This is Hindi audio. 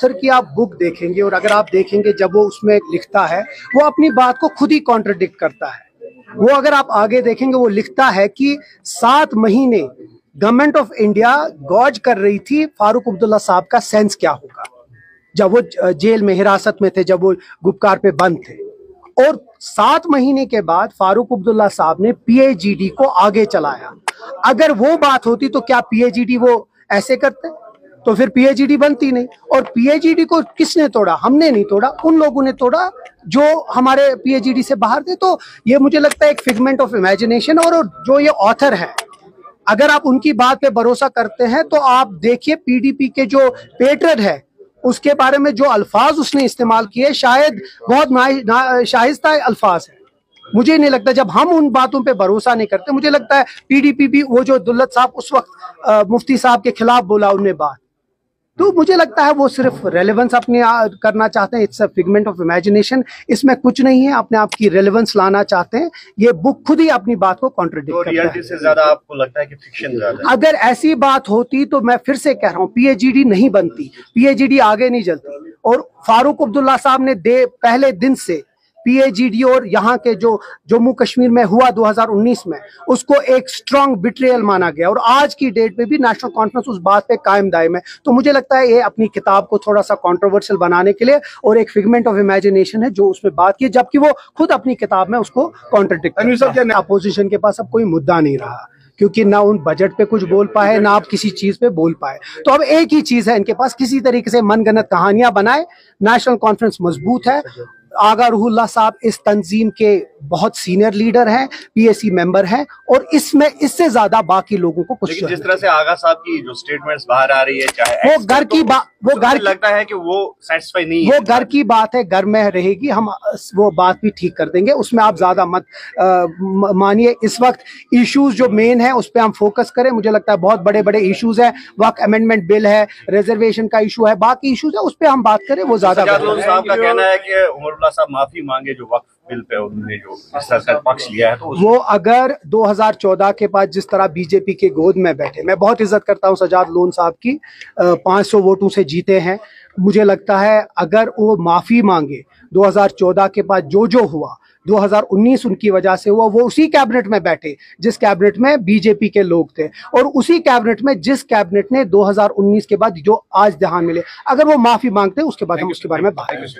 ऑथर की आप बुक देखेंगे और अगर आप देखेंगे जब वो उसमें लिखता है, वो अपनी बात को खुद ही कॉन्ट्रडिक्ट करता है। वो अगर आप आगे देखेंगे, वो लिखता है कि 7 महीने गवर्नमेंट ऑफ इंडिया गॉज कर रही थी फारूक अब्दुल्ला साहब का सेंस क्या होगा जब वो जेल में हिरासत में थे, जब वो गुपकार पे बंद थे। और 7 महीने के बाद फारूक अब्दुल्ला साहब ने पीएजीडी को आगे चलाया। अगर वो बात होती तो क्या पीएजीडी वो ऐसे करते? तो फिर पीएजीडी बनती नहीं। और पीएजीडी को किसने तोड़ा? हमने नहीं तोड़ा, उन लोगों ने तोड़ा जो हमारे पीएजीडी से बाहर थे। तो ये मुझे लगता है एक फिगमेंट ऑफ इमेजिनेशन। और जो ये ऑथर है, अगर आप उनकी बात पे भरोसा करते हैं तो आप देखिए पीडीपी के जो पेट्रन है उसके बारे में जो अल्फाज उसने इस्तेमाल किए, शायद बहुत शाइस्ता अल्फाज है। मुझे नहीं लगता, जब हम उन बातों पे भरोसा नहीं करते, मुझे लगता है पीडीपी भी, वो जो दुल्लत साहब उस वक्त मुफ्ती साहब के खिलाफ बोला उन्हें बात, तो मुझे लगता है वो सिर्फ रेलेवेंस अपने करना चाहते हैं। It's a figment of imagination, इसमें कुछ नहीं है, अपने आप की रेलेवेंस लाना चाहते हैं। ये बुक खुद ही अपनी बात को कॉन्ट्रडिक्ट करता है। रियलिटी से ज्यादा आपको लगता है कि फिक्शन ज्यादा है? अगर ऐसी बात होती तो मैं फिर से कह रहा हूँ, पीएजीडी नहीं बनती, पीएजीडी आगे नहीं चलती। और फारूक अब्दुल्ला साहब ने पहले दिन से पीएजीडी और यहाँ के जो जम्मू कश्मीर में हुआ 2019 में, उसको एक स्ट्रॉन्ग बिट्रेयल माना गया। और आज की डेट में भी नेशनल कॉन्फ्रेंस उस बात पे कायम दायम है। तो मुझे लगता है ये अपनी किताब को थोड़ा सा कंट्रोवर्शियल बनाने के लिए और एक फिगमेंट ऑफ इमेजिनेशन है जो उसमें बात की, जबकि वो खुद अपनी किताब में उसको कॉन्ट्रडिक्ट करता है। अपोजिशन के पास अब कोई मुद्दा नहीं रहा, क्योंकि ना उन बजट पे कुछ बोल पाए, ना आप किसी चीज पे बोल पाए। तो अब एक ही चीज है इनके पास, किसी तरीके से मनगढ़ंत कहानियां बनाए। नेशनल कॉन्फ्रेंस मजबूत है। आगा रूहुल्लाह साहब इस तंजीम के बहुत सीनियर लीडर हैं, पीएसी मेंबर हैं, और इसमें इससे ज्यादा बाकी लोगों को कुछ, जिस तरह से आगा साहब की जो स्टेटमेंट्स बाहर आ रही है, चाहे वो घर की बात, वो घर लगता है कि वो सेटिस्फाई नहीं है, वो घर की बात है, घर में रहेगी, हम वो बात भी ठीक कर देंगे, उसमें आप ज्यादा मत मानिए। इस वक्त इश्यूज जो मेन है उस पर हम फोकस करें। मुझे लगता है बहुत बड़े बड़े इश्यूज है, वक्त अमेंडमेंट बिल है, रिजर्वेशन का इशू है, बाकी इश्यूज है, उस पर हम बात करें, वो ज्यादा। साहब का कहना है कि उमरुल्लाह साहब माफी मांगे जो वक्त बिल पे उन्होंने जो इस तरह का पक्ष लिया है, तो वो अगर 2014 के बाद जिस तरह बीजेपी के गोद में बैठे, मैं बहुत इज्जत करता हूं सजाद लोन साहब की, 500 वोटों से जीते हैं। मुझे लगता है अगर वो माफी मांगे 2014 के बाद जो हुआ, 2019 उनकी वजह से हुआ, वो उसी कैबिनेट में बैठे जिस कैबिनेट में बीजेपी के लोग थे, और उसी कैबिनेट में जिस कैबिनेट ने 2019 के बाद जो आज ध्यान मिले, अगर वो माफी मांगते उसके बाद हम उसके बारे में बात करेंगे।